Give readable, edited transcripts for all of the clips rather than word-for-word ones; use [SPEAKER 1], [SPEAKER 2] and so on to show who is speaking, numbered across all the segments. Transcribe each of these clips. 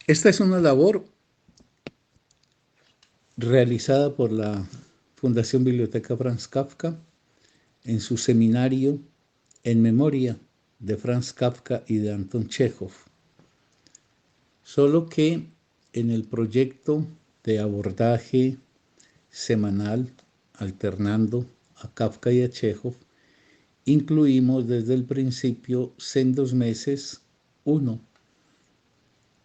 [SPEAKER 1] Esta es una labor realizada por la Fundación Biblioteca Franz Kafka en su seminario en memoria de Franz Kafka y de Anton Chekhov. Solo que en el proyecto de abordaje semanal, alternando a Kafka y a Chekhov, incluimos desde el principio sendos meses, uno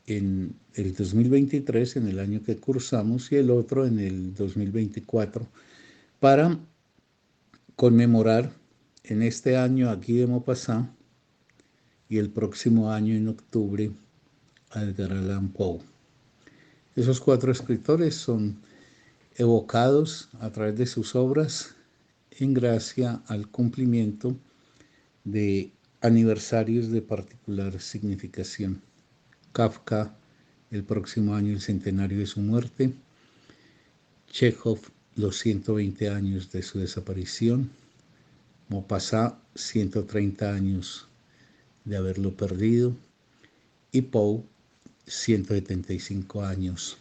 [SPEAKER 1] en el 2023, en el año que cursamos, y el otro en el 2024, para conmemorar en este año a Guy de Maupassant y el próximo año, en octubre, a Edgar Allan Poe. Esos cuatro escritores son evocados a través de sus obras en gracia al cumplimiento de aniversarios de particular significación. Kafka, el próximo año el centenario de su muerte; Chekhov, los 120 años de su desaparición; Maupassant, 130 años de haberlo perdido; y Poe, 175 años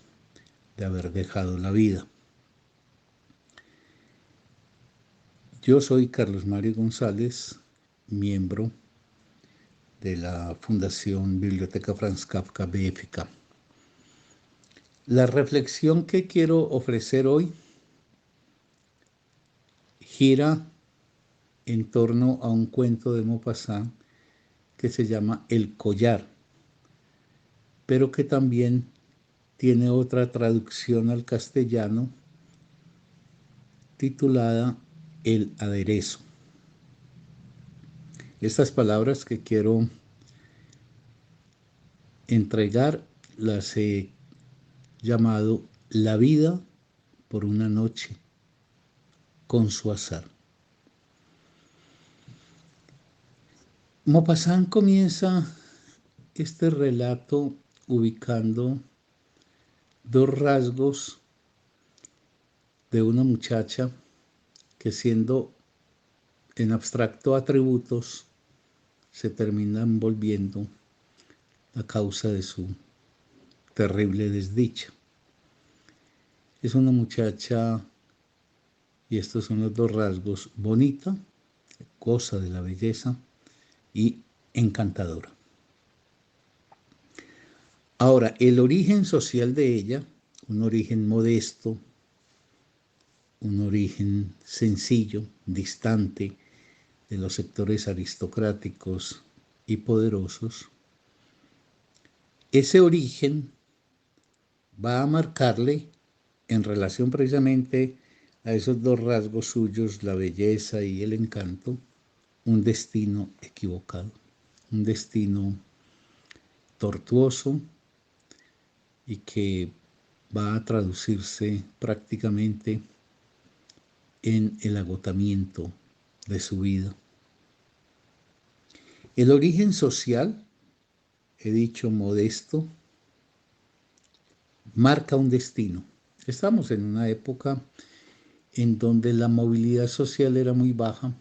[SPEAKER 1] de haber dejado la vida. Yo soy Carlos Mario González, miembro de la Fundación Biblioteca Franz Kafka BFK. La reflexión que quiero ofrecer hoy gira en torno a un cuento de Maupassant que se llama El collar, pero que también tiene otra traducción al castellano titulada El aderezo. Estas palabras que quiero entregar las he llamado La vida por una noche con su azar. Maupassant comienza este relato ubicando dos rasgos de una muchacha que, siendo en abstracto atributos, se terminan volviendo la causa de su terrible desdicha. Es una muchacha, y estos son los dos rasgos: bonita, goza de la belleza, y encantadora. Ahora, el origen social de ella, un origen modesto, un origen sencillo, distante de los sectores aristocráticos y poderosos, ese origen va a marcarle, en relación precisamente a esos dos rasgos suyos, la belleza y el encanto, un destino equivocado, un destino tortuoso, y que va a traducirse prácticamente en el agotamiento de su vida. El origen social, he dicho modesto, marca un destino. Estamos en una época en donde la movilidad social era muy baja.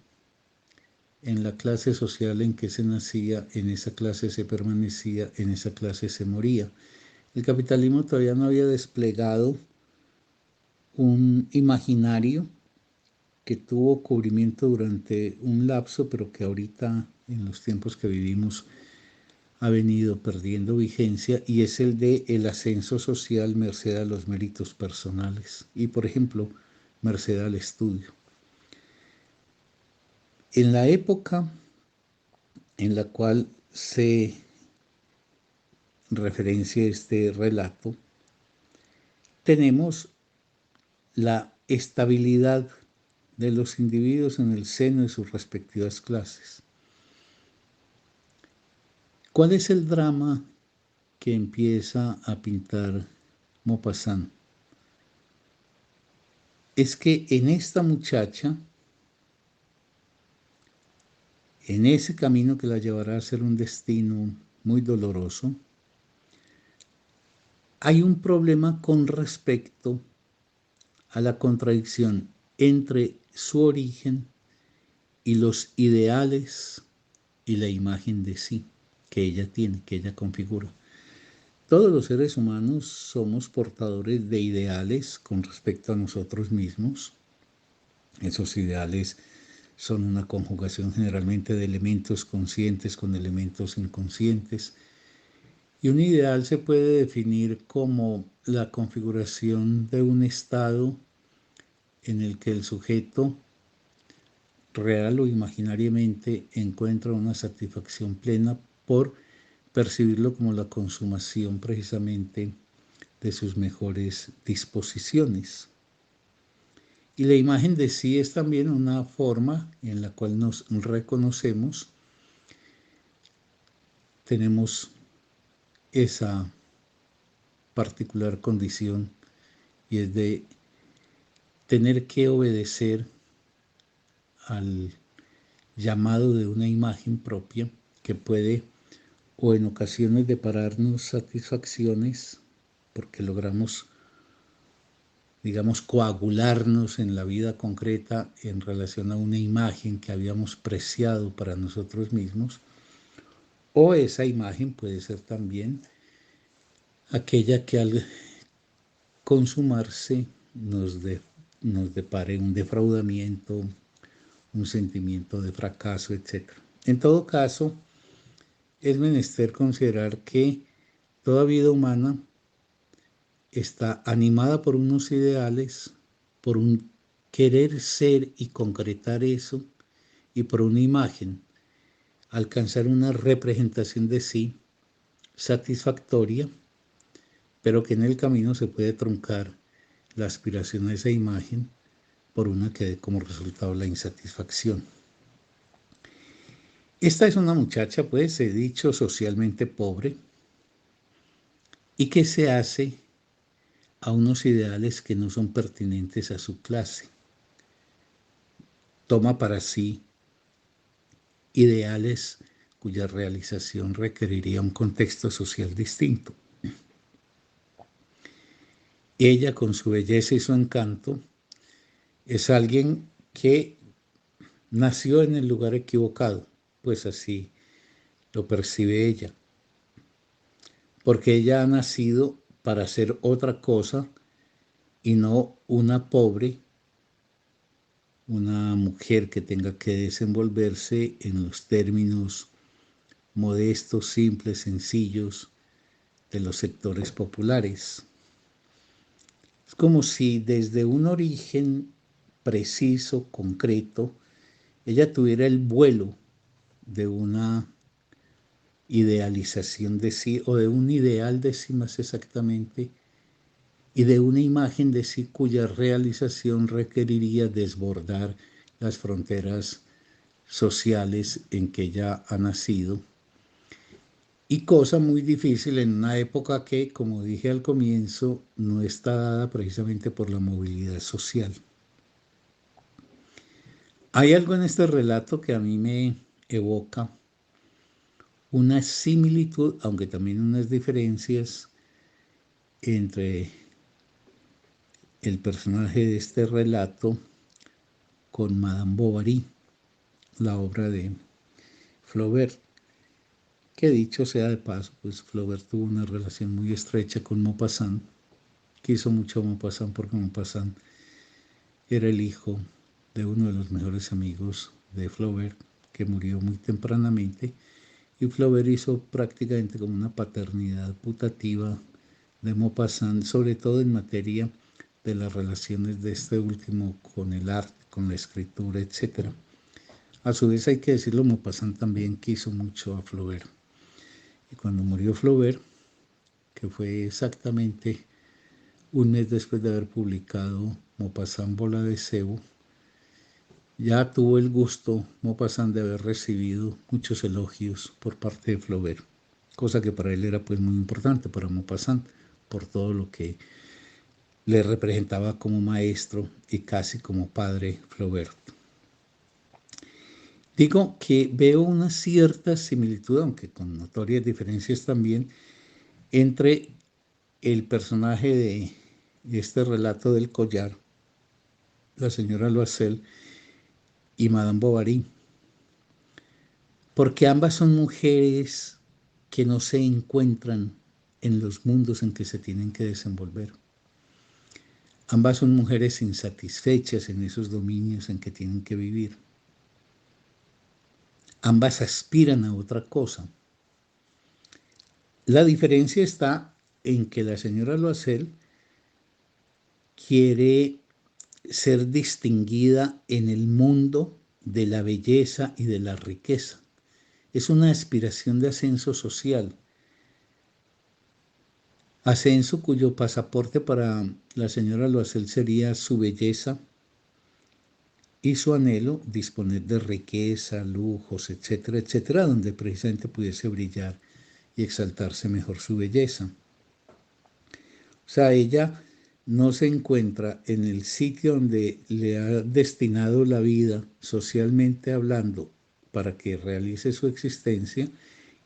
[SPEAKER 1] En la clase social en que se nacía, en esa clase se permanecía, en esa clase se moría. El capitalismo todavía no había desplegado un imaginario que tuvo cubrimiento durante un lapso, pero que ahorita, en los tiempos que vivimos, ha venido perdiendo vigencia, y es el de el ascenso social merced a los méritos personales y, por ejemplo, merced al estudio. En la época en la cual se referencia este relato, tenemos la estabilidad de los individuos en el seno de sus respectivas clases. ¿Cuál es el drama que empieza a pintar Maupassant? Es que en esta muchacha, en ese camino que la llevará a ser un destino muy doloroso, hay un problema con respecto a la contradicción entre su origen y los ideales y la imagen de sí que ella tiene, que ella configura. Todos los seres humanos somos portadores de ideales con respecto a nosotros mismos. Esos ideales son una conjugación generalmente de elementos conscientes con elementos inconscientes. Y un ideal se puede definir como la configuración de un estado en el que el sujeto, real o imaginariamente, encuentra una satisfacción plena por percibirlo como la consumación precisamente de sus mejores disposiciones. Y la imagen de sí es también una forma en la cual nos reconocemos. Tenemos esa particular condición y es de tener que obedecer al llamado de una imagen propia que puede o en ocasiones depararnos satisfacciones porque logramos, digamos, coagularnos en la vida concreta en relación a una imagen que habíamos preciado para nosotros mismos, o esa imagen puede ser también aquella que al consumarse nos depare un defraudamiento, un sentimiento de fracaso, etc. En todo caso, es menester considerar que toda vida humana está animada por unos ideales, por un querer ser y concretar eso, y por una imagen, alcanzar una representación de sí satisfactoria, pero que en el camino se puede truncar la aspiración a esa imagen por una que dé como resultado la insatisfacción. Esta es una muchacha, pues, he dicho, socialmente pobre y que se hace a unos ideales que no son pertinentes a su clase. Toma para sí ideales cuya realización requeriría un contexto social distinto. Ella, con su belleza y su encanto, es alguien que nació en el lugar equivocado, pues así lo percibe ella, porque ella ha nacido para ser otra cosa y no una pobre, una mujer que tenga que desenvolverse en los términos modestos, simples, sencillos de los sectores populares. Es como si desde un origen preciso, concreto, ella tuviera el vuelo de una idealización de sí o de un ideal de sí más exactamente y de una imagen de sí cuya realización requeriría desbordar las fronteras sociales en que ella ha nacido. Y cosa muy difícil en una época que, como dije al comienzo, no está dada precisamente por la movilidad social. Hay algo en este relato que a mí me evoca una similitud, aunque también unas diferencias, entre el personaje de este relato con Madame Bovary, la obra de Flaubert, que dicho sea de paso, pues Flaubert tuvo una relación muy estrecha con Maupassant, quiso mucho a Maupassant porque Maupassant era el hijo de uno de los mejores amigos de Flaubert, que murió muy tempranamente, y Flaubert hizo prácticamente como una paternidad putativa de Maupassant, sobre todo en materia de las relaciones de este último con el arte, con la escritura, etc. A su vez, hay que decirlo, Maupassant también quiso mucho a Flaubert. Y cuando murió Flaubert, que fue exactamente un mes después de haber publicado Maupassant Bola de Cebo, ya tuvo el gusto Maupassant de haber recibido muchos elogios por parte de Flaubert, cosa que para él era pues muy importante, para Maupassant, por todo lo que le representaba como maestro y casi como padre Flaubert. Digo que veo una cierta similitud, aunque con notorias diferencias también, entre el personaje de este relato del collar, la señora Loisel, y Madame Bovary, porque ambas son mujeres que no se encuentran en los mundos en que se tienen que desenvolver. Ambas son mujeres insatisfechas en esos dominios en que tienen que vivir. Ambas aspiran a otra cosa. La diferencia está en que la señora Loisel quiere ser distinguida en el mundo de la belleza y de la riqueza. Es una aspiración de ascenso social. Ascenso cuyo pasaporte para la señora Loisel sería su belleza y su anhelo disponer de riqueza, lujos, etcétera, etcétera, donde precisamente pudiese brillar y exaltarse mejor su belleza. O sea, ella no se encuentra en el sitio donde le ha destinado la vida, socialmente hablando, para que realice su existencia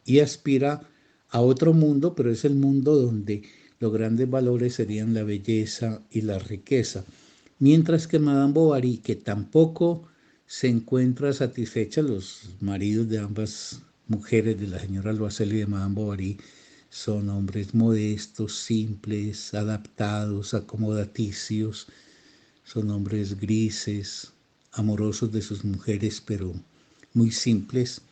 [SPEAKER 1] y aspira a otro mundo, pero es el mundo donde los grandes valores serían la belleza y la riqueza. Mientras que Madame Bovary, que tampoco se encuentra satisfecha, los maridos de ambas mujeres, de la señora Loisel y de Madame Bovary, son hombres modestos, simples, adaptados, acomodaticios, son hombres grises, amorosos de sus mujeres, pero muy simples.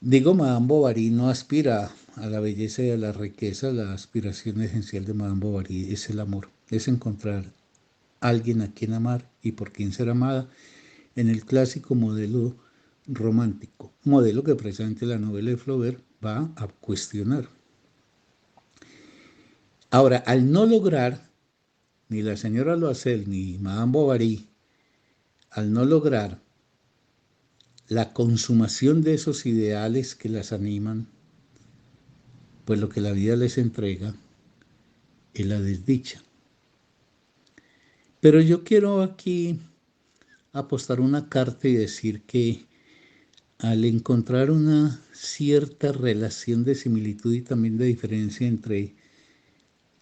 [SPEAKER 1] Digo, Madame Bovary no aspira a la belleza y a la riqueza, la aspiración esencial de Madame Bovary es el amor, es encontrar a alguien a quien amar y por quien ser amada en el clásico modelo romántico, modelo que precisamente la novela de Flaubert va a cuestionar. Ahora, al no lograr, ni la señora Loisel ni Madame Bovary, al no lograr la consumación de esos ideales que las animan, pues lo que la vida les entrega es la desdicha. Pero yo quiero aquí apostar una carta y decir que al encontrar una cierta relación de similitud y también de diferencia entre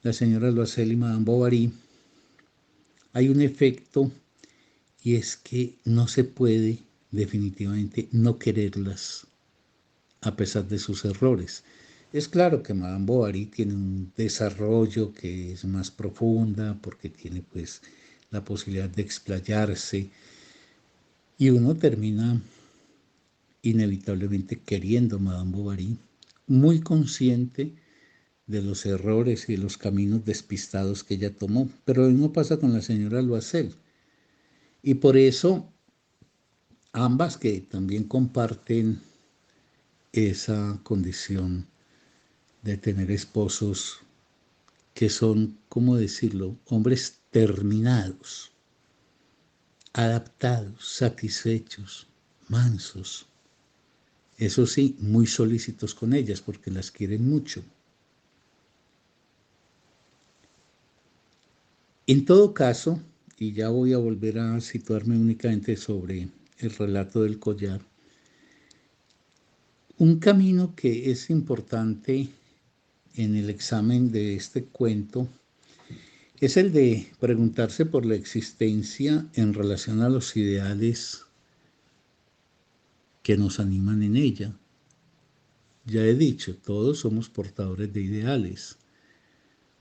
[SPEAKER 1] la señora Loisel y Madame Bovary, hay un efecto y es que no se puede definitivamente no quererlas a pesar de sus errores. Es claro que Madame Bovary tiene un desarrollo que es más profunda porque tiene pues la posibilidad de explayarse y uno termina inevitablemente queriendo a Madame Bovary, muy consciente de los errores y de los caminos despistados que ella tomó. Pero lo mismo pasa con la señora Loisel. Y por eso ambas que también comparten esa condición de tener esposos que son, ¿cómo decirlo?, hombres terminados, adaptados, satisfechos, mansos. Eso sí, muy solícitos con ellas porque las quieren mucho. En todo caso, y ya voy a volver a situarme únicamente sobre el relato del collar, un camino que es importante en el examen de este cuento es el de preguntarse por la existencia en relación a los ideales que nos animan en ella. Ya he dicho, todos somos portadores de ideales.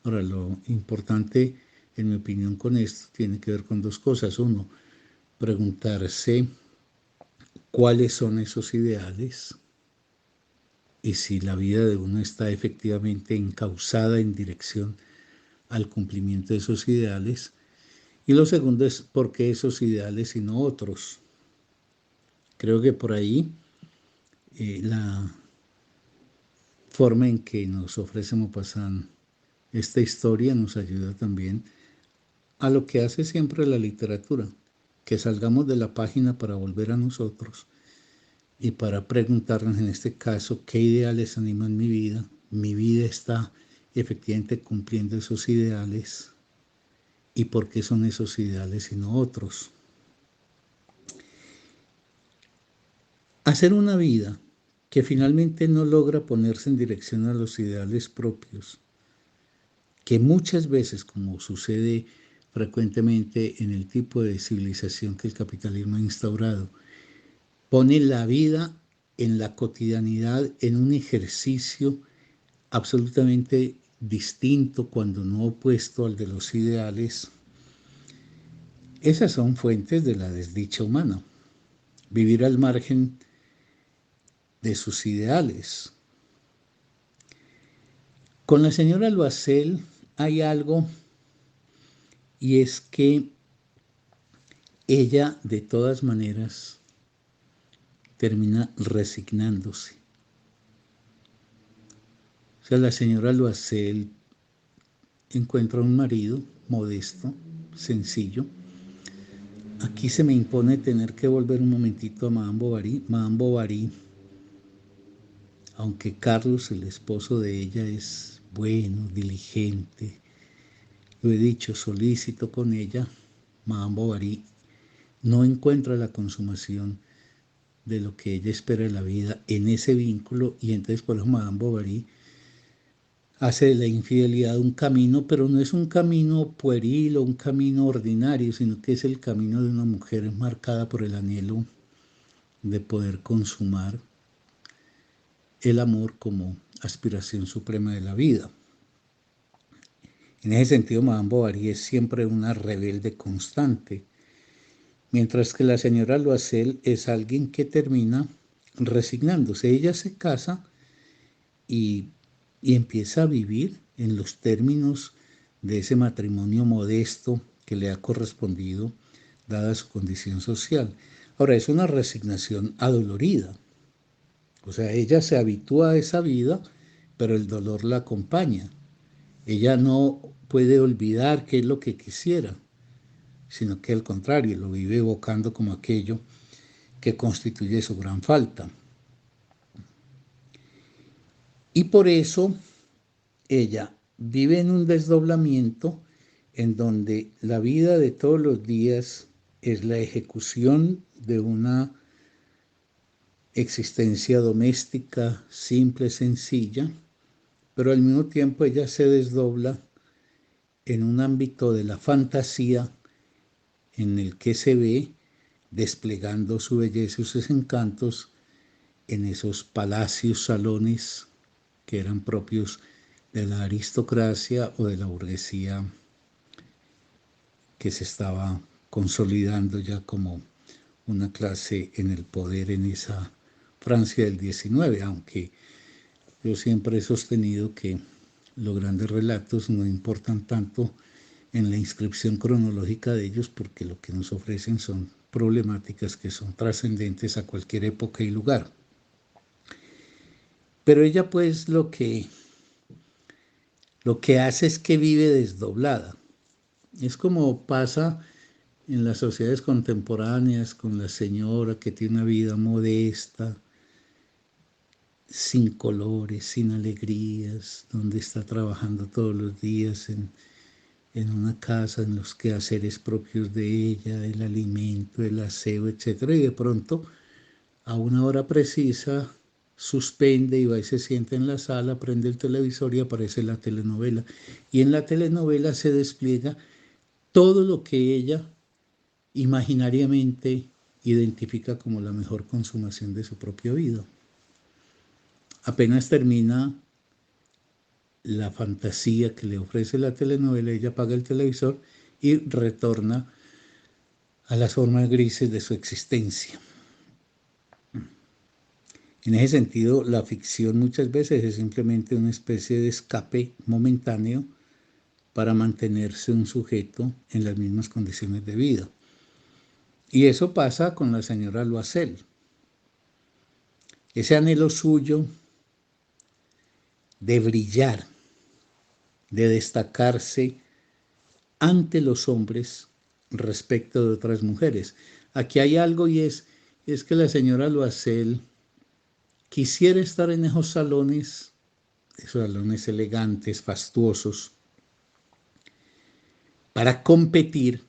[SPEAKER 1] Ahora, lo importante, en mi opinión, con esto tiene que ver con dos cosas. Uno, preguntarse cuáles son esos ideales y si la vida de uno está efectivamente encauzada en dirección al cumplimiento de esos ideales. Y lo segundo es por qué esos ideales y no otros. Creo que por ahí la forma en que nos ofrece Maupassant esta historia nos ayuda también a lo que hace siempre la literatura, que salgamos de la página para volver a nosotros y para preguntarnos en este caso qué ideales animan mi vida. Mi vida está efectivamente cumpliendo esos ideales y por qué son esos ideales y no otros. Hacer una vida que finalmente no logra ponerse en dirección a los ideales propios, que muchas veces, como sucede frecuentemente en el tipo de civilización que el capitalismo ha instaurado, pone la vida en la cotidianidad en un ejercicio absolutamente distinto, cuando no opuesto al de los ideales, esas son fuentes de la desdicha humana. Vivir al margen de sus ideales. Con la señora Loisel hay algo, y es que ella de todas maneras termina resignándose. O sea, la señora Loisel encuentra un marido modesto, sencillo. Aquí se me impone tener que volver un momentito a Madame Bovary. Madame Bovary, aunque Carlos, el esposo de ella, es bueno, diligente, lo he dicho, solícito con ella, Madame Bovary no encuentra la consumación de lo que ella espera en la vida en ese vínculo, y entonces por eso Madame Bovary hace de la infidelidad un camino, pero no es un camino pueril o un camino ordinario, sino que es el camino de una mujer marcada por el anhelo de poder consumar el amor como aspiración suprema de la vida. En ese sentido, Madame Bovary es siempre una rebelde constante, mientras que la señora Loisel es alguien que termina resignándose. Ella se casa y empieza a vivir en los términos de ese matrimonio modesto que le ha correspondido, dada su condición social. Ahora, es una resignación adolorida. O sea, ella se habitúa a esa vida, pero el dolor la acompaña. Ella no puede olvidar qué es lo que quisiera, sino que al contrario, lo vive evocando como aquello que constituye su gran falta. Y por eso ella vive en un desdoblamiento en donde la vida de todos los días es la ejecución de una existencia doméstica simple, sencilla, pero al mismo tiempo ella se desdobla en un ámbito de la fantasía en el que se ve desplegando su belleza y sus encantos en esos palacios, salones que eran propios de la aristocracia o de la burguesía que se estaba consolidando ya como una clase en el poder en esa Francia del XIX, aunque yo siempre he sostenido que los grandes relatos no importan tanto en la inscripción cronológica de ellos, porque lo que nos ofrecen son problemáticas que son trascendentes a cualquier época y lugar. Pero ella pues lo que hace es que vive desdoblada. Es como pasa en las sociedades contemporáneas con la señora que tiene una vida modesta, sin colores, sin alegrías, donde está trabajando todos los días en una casa, en los quehaceres propios de ella, el alimento, el aseo, etc. Y de pronto, a una hora precisa, suspende y va y se sienta en la sala, prende el televisor y aparece la telenovela. Y en la telenovela se despliega todo lo que ella imaginariamente identifica como la mejor consumación de su propia vida. Apenas termina la fantasía que le ofrece la telenovela, ella apaga el televisor y retorna a las formas grises de su existencia. En ese sentido, la ficción muchas veces es simplemente una especie de escape momentáneo para mantenerse un sujeto en las mismas condiciones de vida. Y eso pasa con la señora Loisel. Ese anhelo suyo de brillar, de destacarse ante los hombres respecto de otras mujeres. Aquí hay algo, y es que la señora Loisel quisiera estar en esos salones elegantes, fastuosos, para competir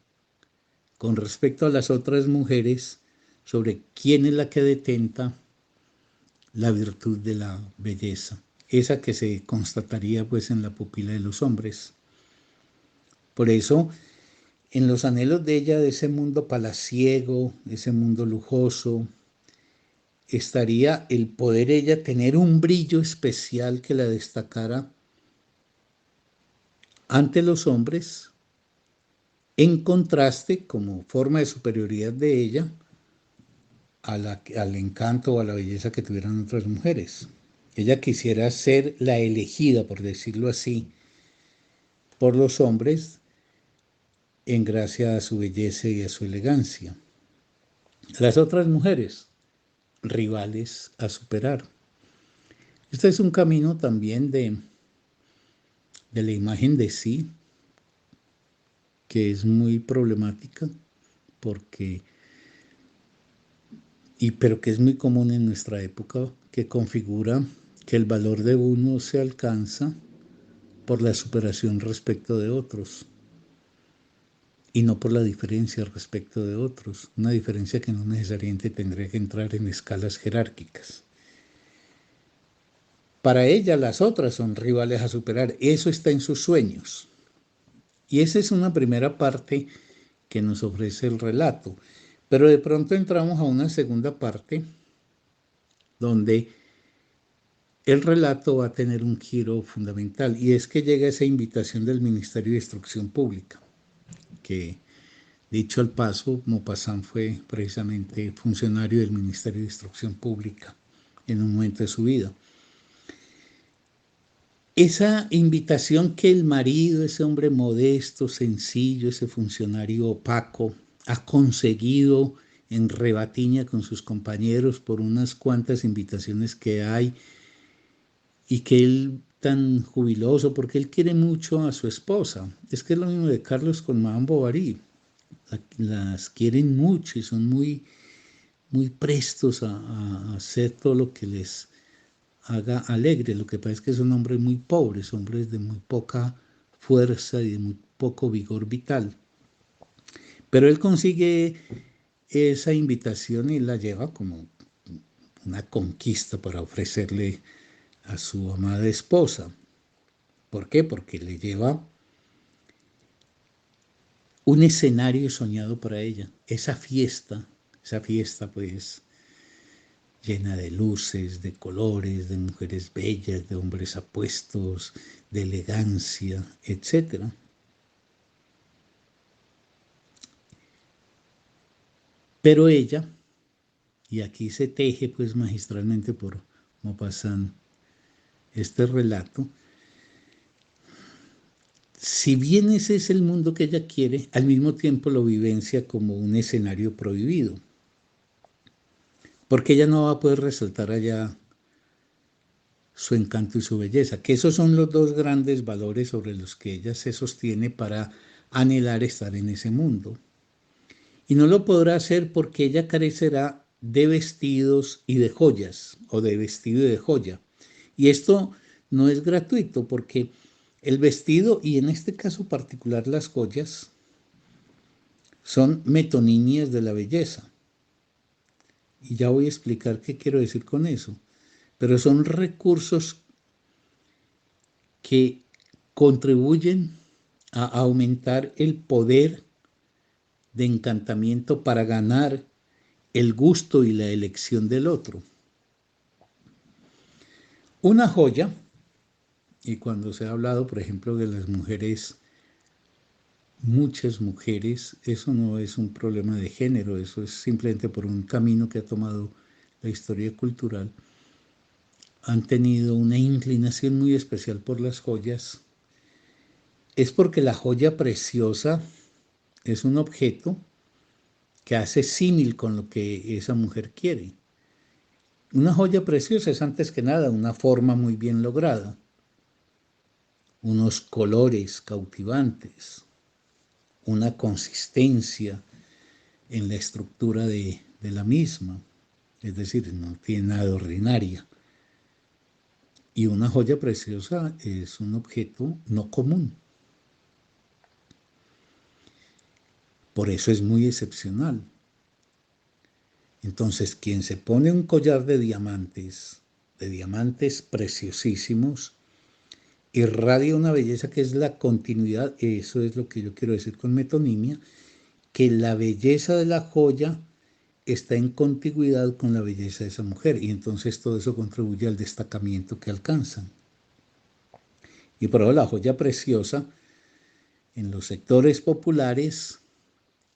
[SPEAKER 1] con respecto a las otras mujeres sobre quién es la que detenta la virtud de la belleza, esa que se constataría pues en la pupila de los hombres. Por eso, en los anhelos de ella de ese mundo palaciego, ese mundo lujoso, estaría el poder ella tener un brillo especial que la destacara ante los hombres, en contraste, como forma de superioridad de ella, al encanto o a la belleza que tuvieran otras mujeres. Ella quisiera ser la elegida, por decirlo así, por los hombres en gracia a su belleza y a su elegancia. Las otras mujeres, rivales a superar. Este es un camino también de la imagen de sí, que es muy problemática, porque, pero que es muy común en nuestra época, que configura que el valor de uno se alcanza por la superación respecto de otros y no por la diferencia respecto de otros, una diferencia que no necesariamente tendría que entrar en escalas jerárquicas. Para ella las otras son rivales a superar, eso está en sus sueños. Y esa es una primera parte que nos ofrece el relato, pero de pronto entramos a una segunda parte donde el relato va a tener un giro fundamental, y es que llega esa invitación del Ministerio de Instrucción Pública, que dicho al paso, Maupassant fue precisamente funcionario del Ministerio de Instrucción Pública en un momento de su vida. Esa invitación que el marido, ese hombre modesto, sencillo, ese funcionario opaco, ha conseguido en rebatiña con sus compañeros por unas cuantas invitaciones que hay, y que él tan jubiloso, porque él quiere mucho a su esposa. Es que es lo mismo de Carlos con Madame Bovary. Las quieren mucho y son muy, muy prestos a hacer todo lo que les haga alegre. Lo que pasa es que son hombres muy pobres, hombres de muy poca fuerza y de muy poco vigor vital. Pero él consigue esa invitación y la lleva como una conquista para ofrecerle a su amada esposa. ¿Por qué? Porque le lleva un escenario soñado para ella. Esa fiesta pues llena de luces, de colores, de mujeres bellas, de hombres apuestos, de elegancia, etc. Pero ella, y aquí se teje pues magistralmente por Maupassant este relato, si bien ese es el mundo que ella quiere, al mismo tiempo lo vivencia como un escenario prohibido, porque ella no va a poder resaltar allá su encanto y su belleza, que esos son los dos grandes valores sobre los que ella se sostiene para anhelar estar en ese mundo. Y no lo podrá hacer porque ella carecerá de vestidos y de joyas, o de vestido y de joya. Y esto no es gratuito, porque el vestido, y en este caso particular las joyas, son metonimias de la belleza. Y ya voy a explicar qué quiero decir con eso. Pero son recursos que contribuyen a aumentar el poder de encantamiento para ganar el gusto y la elección del otro. Una joya, y cuando se ha hablado, por ejemplo, de las mujeres, muchas mujeres, eso no es un problema de género, eso es simplemente por un camino que ha tomado la historia cultural, han tenido una inclinación muy especial por las joyas. Es porque la joya preciosa es un objeto que hace símil con lo que esa mujer quiere. Una joya preciosa es antes que nada una forma muy bien lograda, unos colores cautivantes, una consistencia en la estructura de la misma, es decir, no tiene nada de ordinaria. Y una joya preciosa es un objeto no común. Por eso es muy excepcional. Entonces, quien se pone un collar de diamantes preciosísimos, irradia una belleza que es la continuidad. Eso es lo que yo quiero decir con metonimia, que la belleza de la joya está en contigüidad con la belleza de esa mujer y entonces todo eso contribuye al destacamiento que alcanzan. Y por eso la joya preciosa en los sectores populares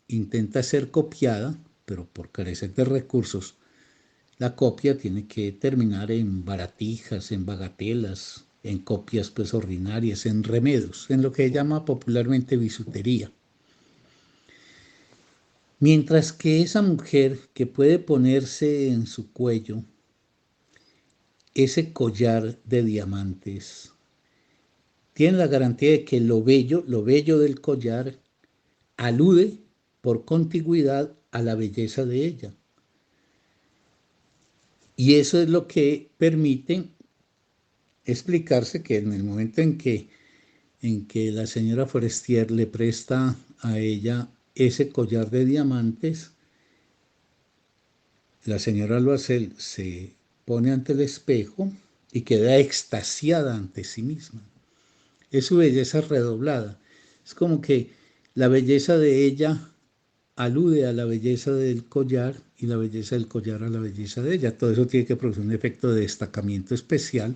[SPEAKER 1] intenta ser copiada, pero por carecer de recursos, la copia tiene que terminar en baratijas, en bagatelas, en copias pues ordinarias, en remedos, en lo que se llama popularmente bisutería. Mientras que esa mujer que puede ponerse en su cuello ese collar de diamantes, tiene la garantía de que lo bello del collar alude por contigüidad a la belleza de ella. Y eso es lo que permite explicarse que en el momento en que la señora Forestier le presta a ella ese collar de diamantes, la señora Loisel se pone ante el espejo y queda extasiada ante sí misma. Es su belleza redoblada. Es como que la belleza de ella alude a la belleza del collar y la belleza del collar a la belleza de ella. Todo eso tiene que producir un efecto de destacamiento especial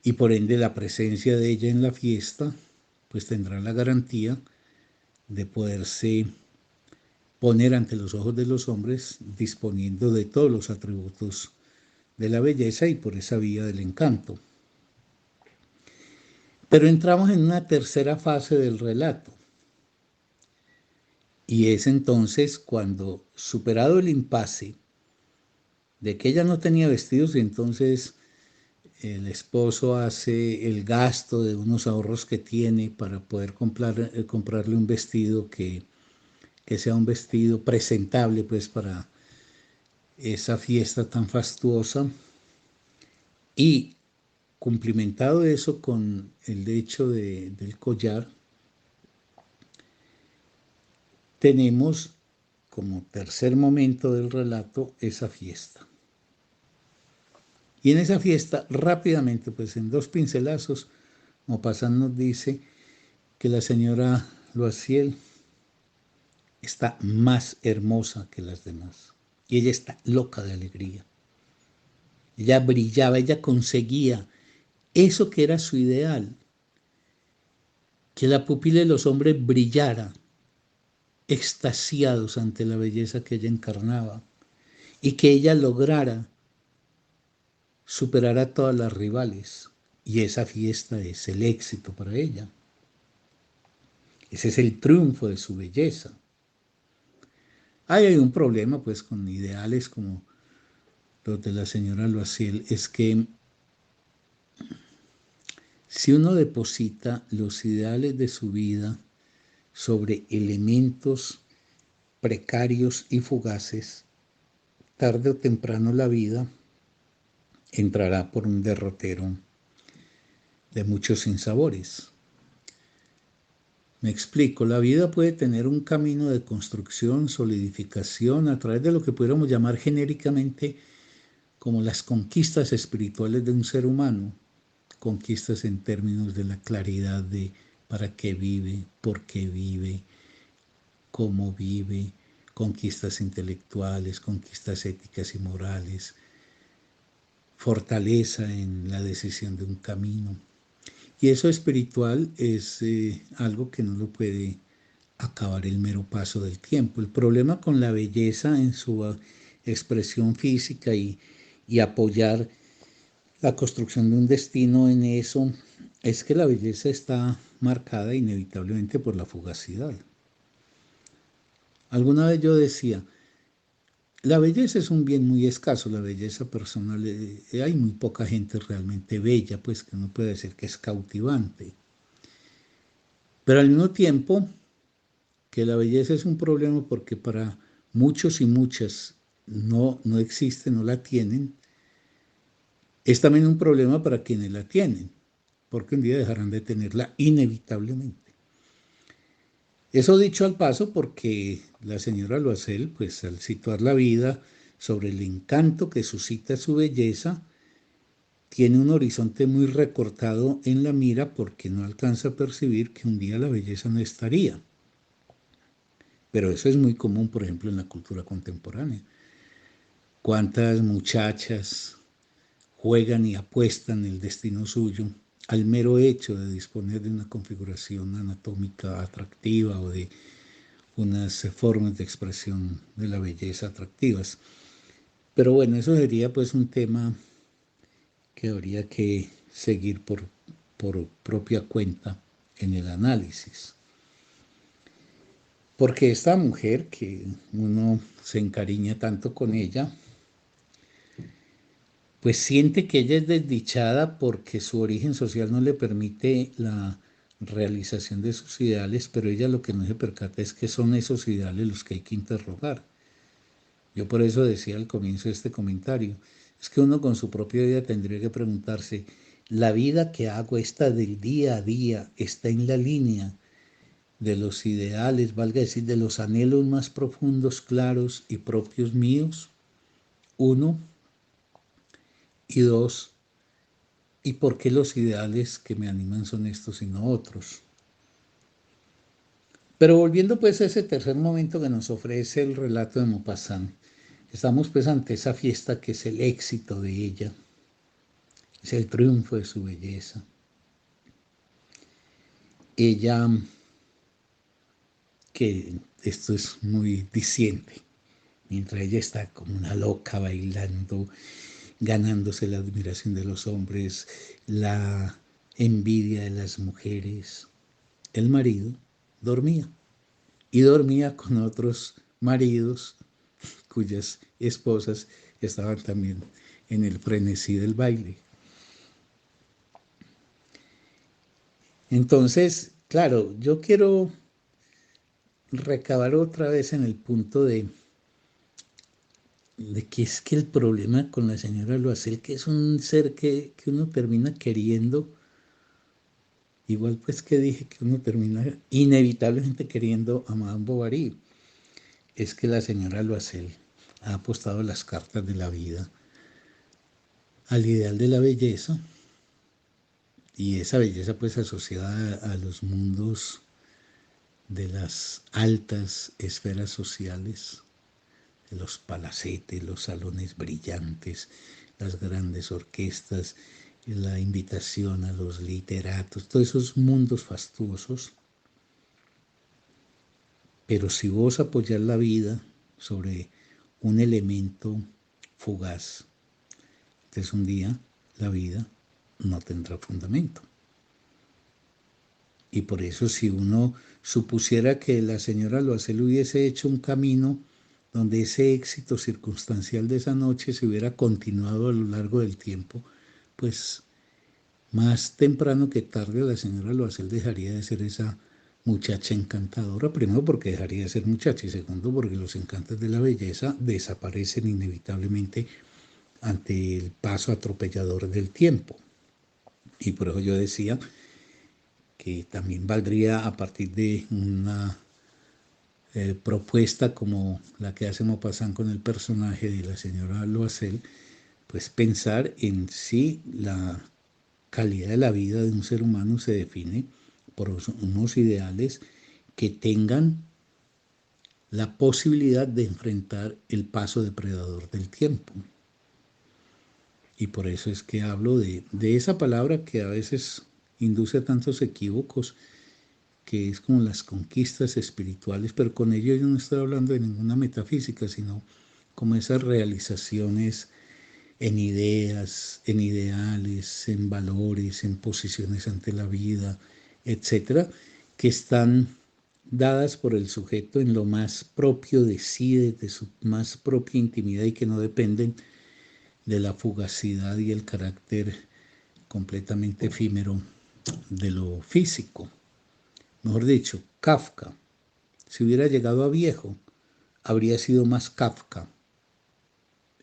[SPEAKER 1] y por ende la presencia de ella en la fiesta pues tendrá la garantía de poderse poner ante los ojos de los hombres disponiendo de todos los atributos de la belleza y por esa vía del encanto. Pero entramos en una tercera fase del relato y es entonces cuando, superado el impasse de que ella no tenía vestidos y entonces el esposo hace el gasto de unos ahorros que tiene para poder comprarle un vestido que sea un vestido presentable pues para esa fiesta tan fastuosa y cumplimentado eso con el hecho del collar, tenemos como tercer momento del relato esa fiesta. Y en esa fiesta, rápidamente, pues en dos pincelazos, Maupassant nos dice que la señora Loisiel está más hermosa que las demás. Y ella está loca de alegría. Ella brillaba, ella conseguía eso que era su ideal, que la pupila de los hombres brillara, extasiados ante la belleza que ella encarnaba, y que ella lograra superar a todas las rivales. Y esa fiesta es el éxito para ella. Ese es el triunfo de su belleza. Hay un problema pues con ideales como los de la señora Loisiel, es que si uno deposita los ideales de su vida sobre elementos precarios y fugaces, tarde o temprano la vida entrará por un derrotero de muchos sinsabores. Me explico, la vida puede tener un camino de construcción, solidificación, a través de lo que pudiéramos llamar genéricamente como las conquistas espirituales de un ser humano, conquistas en términos de la claridad de para qué vive, por qué vive, cómo vive, conquistas intelectuales, conquistas éticas y morales, fortaleza en la decisión de un camino. Y eso espiritual es algo que no lo puede acabar el mero paso del tiempo. El problema con la belleza en su expresión física y apoyar la construcción de un destino en eso es que la belleza está marcada inevitablemente por la fugacidad. Alguna vez yo decía, la belleza es un bien muy escaso, la belleza personal, hay muy poca gente realmente bella, pues que uno puede decir que es cautivante. Pero al mismo tiempo que la belleza es un problema porque para muchos y muchas no existe, no la tienen, es también un problema para quienes la tienen, porque un día dejarán de tenerla inevitablemente. Eso dicho al paso porque la señora Loisel, pues al situar la vida sobre el encanto que suscita su belleza, tiene un horizonte muy recortado en la mira porque no alcanza a percibir que un día la belleza no estaría. Pero eso es muy común, por ejemplo, en la cultura contemporánea. ¿Cuántas muchachas juegan y apuestan el destino suyo al mero hecho de disponer de una configuración anatómica atractiva o de unas formas de expresión de la belleza atractivas? Pero bueno, eso sería pues un tema que habría que seguir por propia cuenta en el análisis. Porque esta mujer, que uno se encariña tanto con ella, pues siente que ella es desdichada porque su origen social no le permite la realización de sus ideales, pero ella lo que no se percata es que son esos ideales los que hay que interrogar. Yo por eso decía al comienzo de este comentario, es que uno con su propia vida tendría que preguntarse, ¿la vida que hago, esta del día a día, está en la línea de los ideales, valga decir, de los anhelos más profundos, claros y propios míos? Uno. Y dos, ¿y por qué los ideales que me animan son estos y no otros? Pero volviendo pues a ese tercer momento que nos ofrece el relato de Maupassant, estamos pues ante esa fiesta que es el éxito de ella, es el triunfo de su belleza. Ella, que esto es muy diciente, mientras ella está como una loca bailando, ganándose la admiración de los hombres, la envidia de las mujeres, el marido dormía y dormía con otros maridos cuyas esposas estaban también en el frenesí del baile. Entonces, claro, yo quiero recabar otra vez en el punto de que es que el problema con la señora Loisel, que es un ser que uno termina queriendo, igual pues que dije que uno termina inevitablemente queriendo a Madame Bovary, es que la señora Loisel ha apostado las cartas de la vida al ideal de la belleza, y esa belleza pues asociada a los mundos de las altas esferas sociales, de los palacetes, los salones brillantes, las grandes orquestas, la invitación a los literatos, todos esos mundos fastuosos. Pero si vos apoyás la vida sobre un elemento fugaz, entonces un día la vida no tendrá fundamento. Y por eso si uno supusiera que la señora Loisel hubiese hecho un camino donde ese éxito circunstancial de esa noche se hubiera continuado a lo largo del tiempo, pues más temprano que tarde la señora Loisel dejaría de ser esa muchacha encantadora, primero porque dejaría de ser muchacha y segundo porque los encantos de la belleza desaparecen inevitablemente ante el paso atropellador del tiempo. Y por eso yo decía que también valdría a partir de una propuesta como la que hace Maupassant con el personaje de la señora Loisel, pues pensar en si la calidad de la vida de un ser humano se define por unos ideales que tengan la posibilidad de enfrentar el paso depredador del tiempo. Y por eso es que hablo de esa palabra que a veces induce a tantos equívocos, que es como las conquistas espirituales, pero con ello yo no estoy hablando de ninguna metafísica, sino como esas realizaciones en ideas, en ideales, en valores, en posiciones ante la vida, etcétera, que están dadas por el sujeto en lo más propio de sí, de su más propia intimidad y que no dependen de la fugacidad y el carácter completamente efímero de lo físico. Mejor dicho, Kafka, si hubiera llegado a viejo, habría sido más Kafka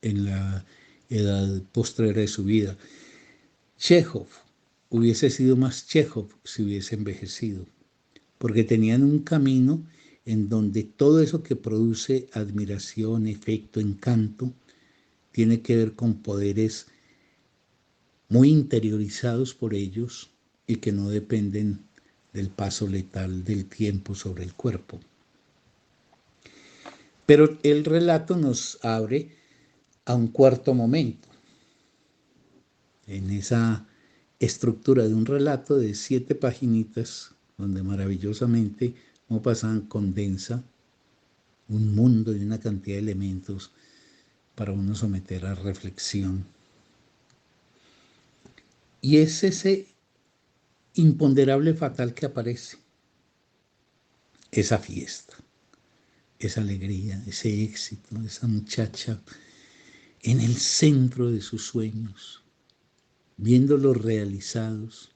[SPEAKER 1] en la edad postrera de su vida. Chekhov hubiese sido más Chekhov si hubiese envejecido, porque tenían un camino en donde todo eso que produce admiración, efecto, encanto, tiene que ver con poderes muy interiorizados por ellos y que no dependen del paso letal del tiempo sobre el cuerpo. Pero el relato nos abre a un cuarto momento, en esa estructura de un relato de 7 paginitas, donde maravillosamente Maupassant condensa un mundo y una cantidad de elementos para uno someter a reflexión. Y es ese imponderable fatal que aparece, esa fiesta, esa alegría, ese éxito, esa muchacha en el centro de sus sueños, viéndolos realizados.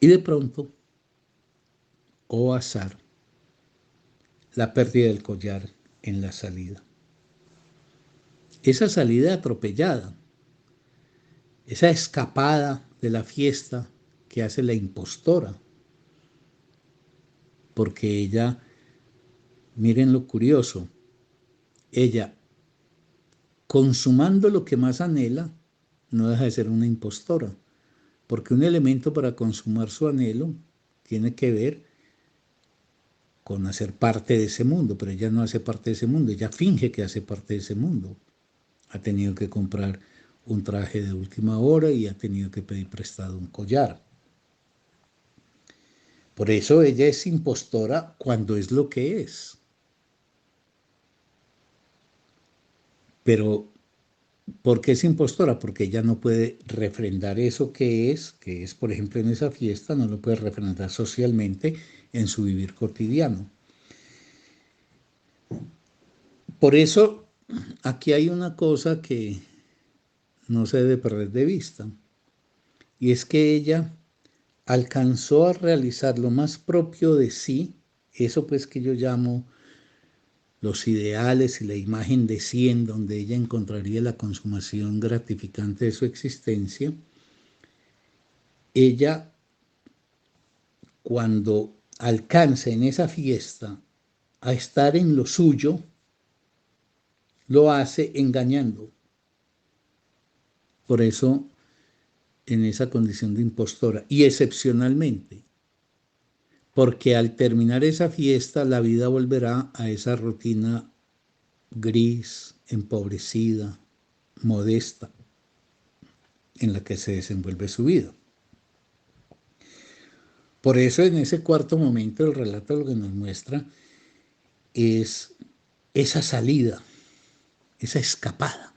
[SPEAKER 1] Y de pronto, oh azar, la pérdida del collar en la salida. Esa salida atropellada, esa escapada de la fiesta que hace la impostora, porque ella, miren lo curioso, ella, consumando lo que más anhela, no deja de ser una impostora, porque un elemento para consumar su anhelo tiene que ver con hacer parte de ese mundo, pero ella no hace parte de ese mundo, ella finge que hace parte de ese mundo. Ha tenido que comprar un traje de última hora y ha tenido que pedir prestado un collar. Por eso ella es impostora cuando es lo que es. Pero, ¿por qué es impostora? Porque ella no puede refrendar eso que es, por ejemplo, en esa fiesta, no lo puede refrendar socialmente en su vivir cotidiano. Por eso, aquí hay una cosa que no se debe perder de vista, y es que ella alcanzó a realizar lo más propio de sí, eso pues que yo llamo los ideales y la imagen de sí, en donde ella encontraría la consumación gratificante de su existencia. Ella, cuando alcanza en esa fiesta a estar en lo suyo, lo hace engañando. Por eso, en esa condición de impostora, y excepcionalmente, porque al terminar esa fiesta la vida volverá a esa rutina gris, empobrecida, modesta, en la que se desenvuelve su vida. Por eso en ese cuarto momento el relato lo que nos muestra es esa salida, esa escapada.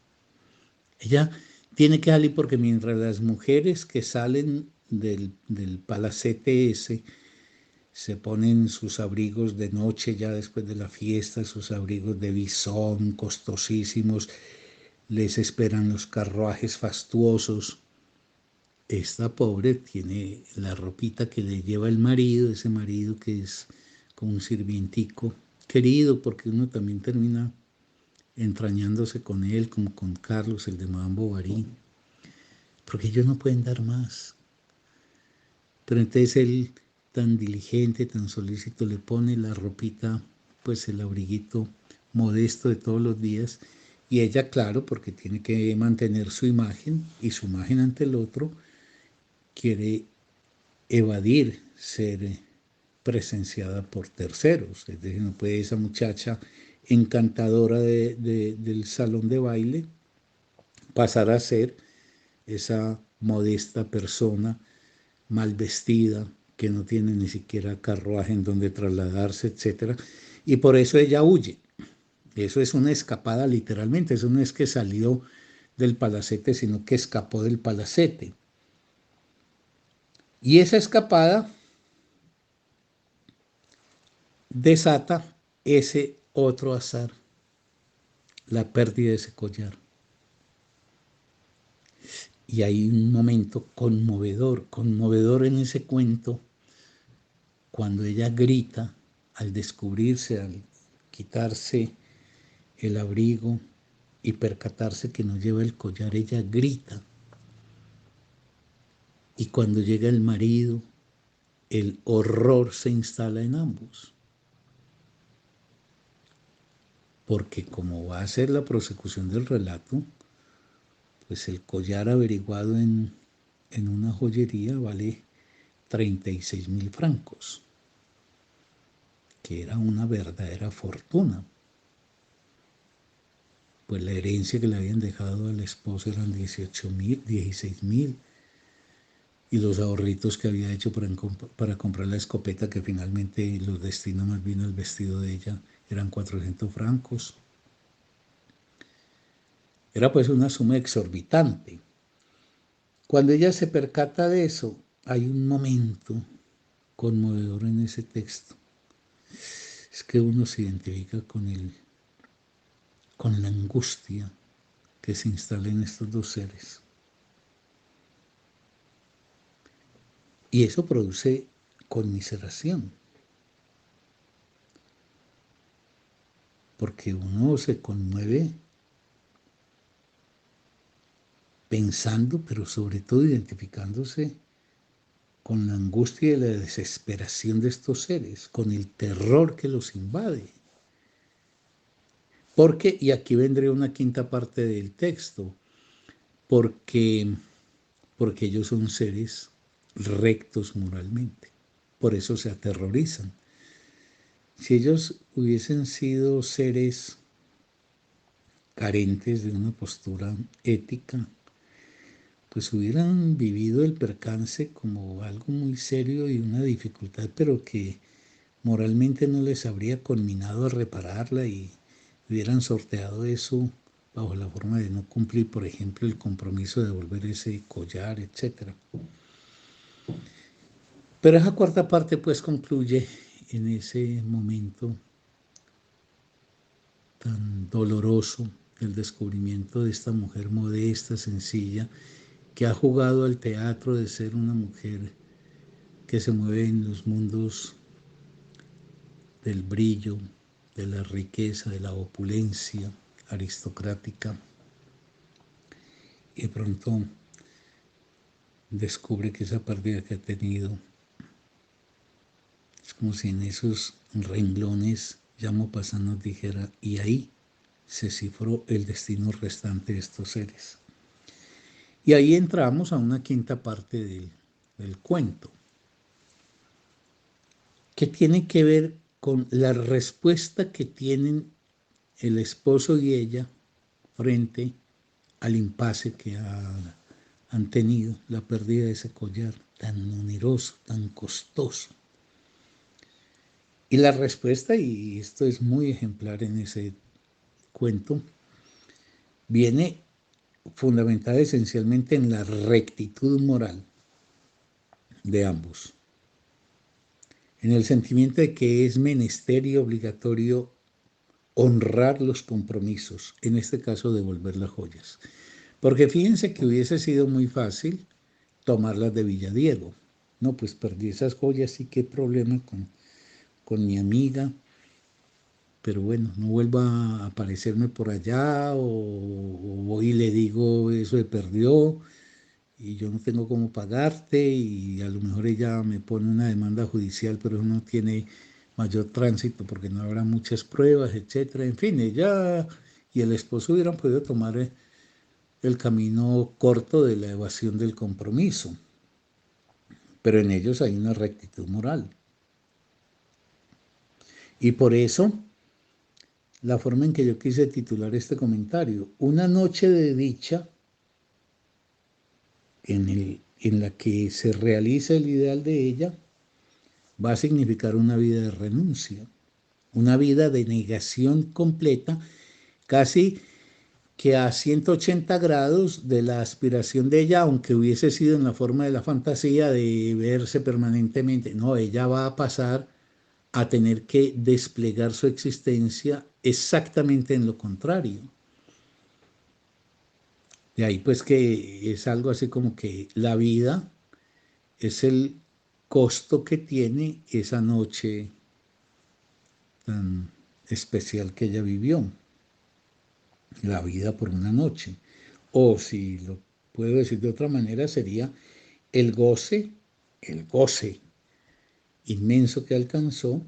[SPEAKER 1] Ella tiene que salir porque mientras las mujeres que salen del palacete ese se ponen sus abrigos de noche ya después de la fiesta, sus abrigos de visón costosísimos, les esperan los carruajes fastuosos. Esta pobre tiene la ropita que le lleva el marido, ese marido que es como un sirvientico querido, porque uno también termina entrañándose con él, como con Carlos, el de Madame Bovary, porque ellos no pueden dar más. Pero entonces él, tan diligente, tan solícito, le pone la ropita, pues el abriguito modesto de todos los días, y ella, claro, porque tiene que mantener su imagen y su imagen ante el otro, quiere evadir ser presenciada por terceros. Es decir, no puede esa muchacha encantadora del salón de baile pasar a ser esa modesta persona mal vestida, que no tiene ni siquiera carruaje en donde trasladarse, etc. Y por eso ella huye. Eso es una escapada literalmente, eso no es que salió del palacete, sino que escapó del palacete. Y esa escapada desata ese otro azar, la pérdida de ese collar. Y hay un momento conmovedor en ese cuento, cuando ella grita al descubrirse, al quitarse el abrigo y percatarse que no lleva el collar, ella grita. Y cuando llega el marido, el horror se instala en ambos. Porque como va a ser la prosecución del relato, pues el collar averiguado en una joyería vale 36.000 francos, que era una verdadera fortuna. pues la herencia que le habían dejado al esposo eran 18.000, 16.000, y los ahorritos que había hecho para comprar la escopeta, que finalmente los destinó más bien al vestido de ella, eran 400 francos. Era pues una suma exorbitante. Cuando ella se percata de eso, hay un momento conmovedor en ese texto. Es que uno se identifica con la angustia que se instala en estos dos seres. Y eso produce conmiseración, porque uno se conmueve pensando, pero sobre todo identificándose con la angustia y la desesperación de estos seres, con el terror que los invade. Porque, y aquí vendría una quinta parte del texto, porque, porque ellos son seres rectos moralmente, por eso se aterrorizan. Si ellos hubiesen sido seres carentes de una postura ética, pues hubieran vivido el percance como algo muy serio y una dificultad, pero que moralmente no les habría conminado a repararla y hubieran sorteado eso bajo la forma de no cumplir, por ejemplo, el compromiso de devolver ese collar, etc. Pero esa cuarta parte pues concluye en ese momento tan doloroso del descubrimiento de esta mujer modesta, sencilla, que ha jugado al teatro de ser una mujer que se mueve en los mundos del brillo, de la riqueza, de la opulencia aristocrática, y de pronto descubre que esa pérdida que ha tenido es como si en esos renglones ya Maupassant nos dijera, y ahí se cifró el destino restante de estos seres. Y ahí entramos a una quinta parte del cuento, que tiene que ver con la respuesta que tienen el esposo y ella frente al impasse que han tenido, la pérdida de ese collar tan oneroso, tan costoso. Y la respuesta, y esto es muy ejemplar en ese cuento, viene fundamentada esencialmente en la rectitud moral de ambos, en el sentimiento de que es menester y obligatorio honrar los compromisos, en este caso devolver las joyas. Porque fíjense que hubiese sido muy fácil tomarlas de Villadiego. No, pues perdí esas joyas y qué problema con mi amiga, pero bueno, no vuelva a aparecerme por allá o voy y le digo eso se perdió y yo no tengo cómo pagarte y a lo mejor ella me pone una demanda judicial, pero eso no tiene mayor tránsito porque no habrá muchas pruebas, etcétera. En fin, ella y el esposo hubieran podido tomar el camino corto de la evasión del compromiso, pero en ellos hay una rectitud moral. Y por eso, la forma en que yo quise titular este comentario, una noche de dicha en la que se realiza el ideal de ella, va a significar una vida de renuncia, una vida de negación completa, casi que a 180 grados de la aspiración de ella, aunque hubiese sido en la forma de la fantasía de verse permanentemente. No, ella va a pasar a tener que desplegar su existencia exactamente en lo contrario. De ahí pues que es algo así como que la vida es el costo que tiene esa noche tan especial que ella vivió, la vida por una noche. O si lo puedo decir de otra manera, sería el goce inmenso que alcanzó,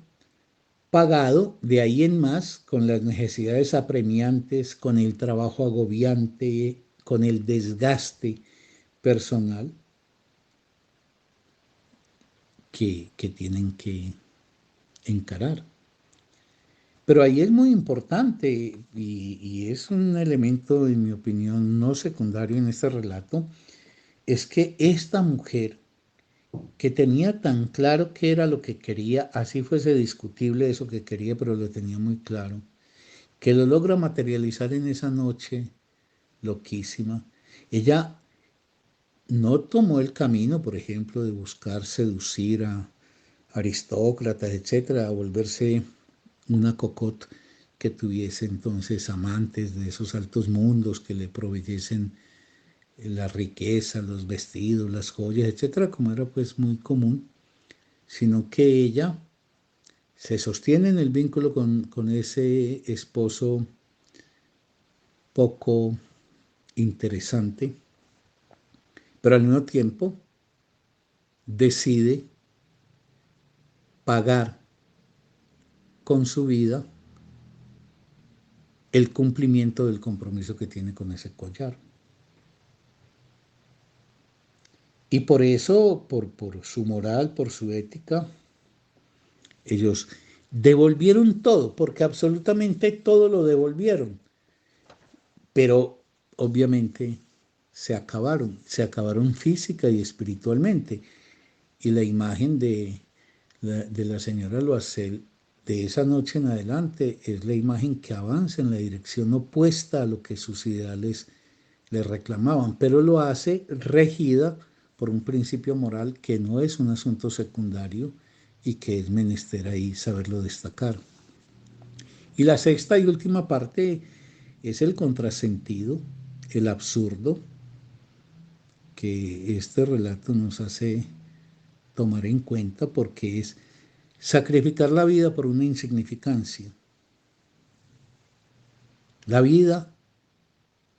[SPEAKER 1] pagado de ahí en más con las necesidades apremiantes, con el trabajo agobiante, con el desgaste personal que tienen que encarar. Pero ahí es muy importante y es un elemento, en mi opinión, no secundario en este relato, es que esta mujer que tenía tan claro qué era lo que quería, así fuese discutible eso que quería, pero lo tenía muy claro, que lo logra materializar en esa noche loquísima. Ella no tomó el camino, por ejemplo, de buscar seducir a aristócratas, etcétera, a volverse una cocotte que tuviese entonces amantes de esos altos mundos que le proveyesen la riqueza, los vestidos, las joyas, etcétera, como era pues muy común, sino que ella se sostiene en el vínculo con ese esposo poco interesante, pero al mismo tiempo decide pagar con su vida el cumplimiento del compromiso que tiene con ese collar. Y por eso, por su moral, por su ética, ellos devolvieron todo, porque absolutamente todo lo devolvieron, pero obviamente se acabaron física y espiritualmente. Y la imagen de la señora Loisel de esa noche en adelante es la imagen que avanza en la dirección opuesta a lo que sus ideales le reclamaban, pero lo hace regida por un principio moral que no es un asunto secundario y que es menester ahí saberlo destacar. Y la sexta y última parte es el contrasentido, el absurdo que este relato nos hace tomar en cuenta porque es sacrificar la vida por una insignificancia. La vida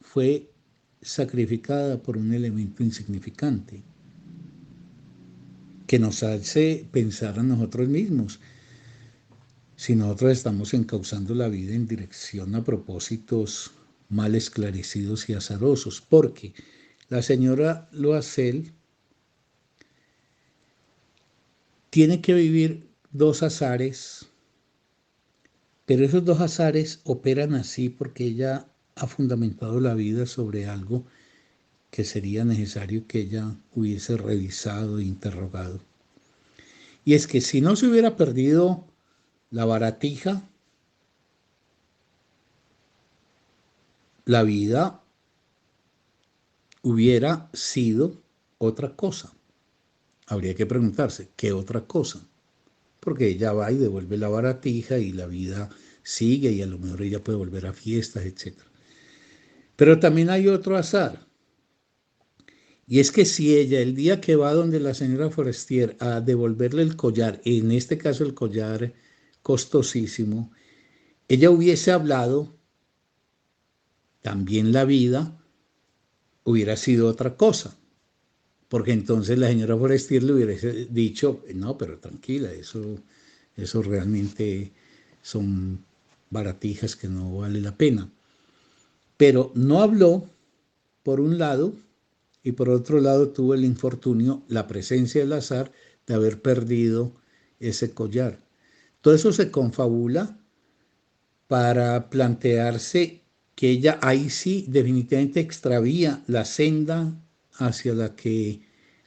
[SPEAKER 1] fue sacrificada por un elemento insignificante que nos hace pensar a nosotros mismos. Si nosotros estamos encauzando la vida en dirección a propósitos mal esclarecidos y azarosos, porque la señora Loisel tiene que vivir dos azares, pero esos dos azares operan así porque ella ha fundamentado la vida sobre algo que sería necesario que ella hubiese revisado e interrogado. Y es que si no se hubiera perdido la baratija, la vida hubiera sido otra cosa. Habría que preguntarse, ¿qué otra cosa? Porque ella va y devuelve la baratija y la vida sigue y a lo mejor ella puede volver a fiestas, etc. Pero también hay otro azar. Y es que si ella, el día que va donde la señora Forestier a devolverle el collar, en este caso el collar costosísimo, ella hubiese hablado, también la vida hubiera sido otra cosa. Porque entonces la señora Forestier le hubiese dicho, no, pero tranquila, eso realmente son baratijas que no vale la pena. Pero no habló, por un lado, y por otro lado tuvo el infortunio, la presencia del azar de haber perdido ese collar. Todo eso se confabula para plantearse que ella ahí sí definitivamente extravía la senda hacia la que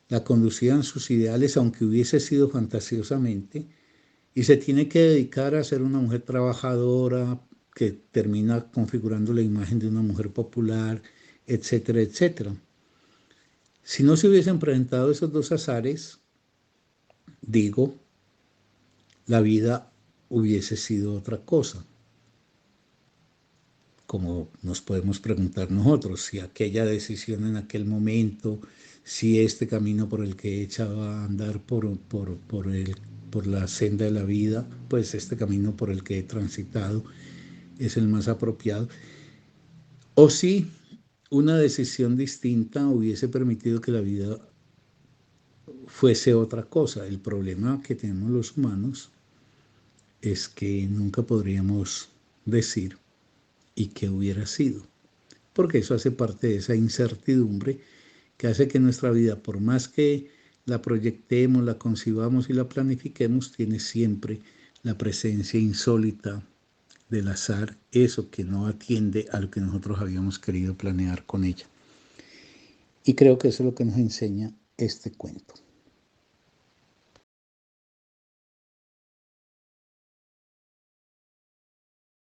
[SPEAKER 1] la conducían sus ideales, aunque hubiese sido fantasiosamente, y se tiene que dedicar a ser una mujer trabajadora que termina configurando la imagen de una mujer popular, etcétera, etcétera. Si no se hubiesen presentado esos dos azares, digo, la vida hubiese sido otra cosa. Como nos podemos preguntar nosotros, si aquella decisión en aquel momento, si este camino por el que he echado a andar por la senda de la vida, pues este camino por el que he transitado es el más apropiado, o si una decisión distinta hubiese permitido que la vida fuese otra cosa. El problema que tenemos los humanos es que nunca podríamos decir y qué hubiera sido, porque eso hace parte de esa incertidumbre que hace que nuestra vida, por más que la proyectemos, la concibamos y la planifiquemos, tiene siempre la presencia insólita, del azar eso que no atiende a lo que nosotros habíamos querido planear con ella. Y creo que eso es lo que nos enseña este cuento.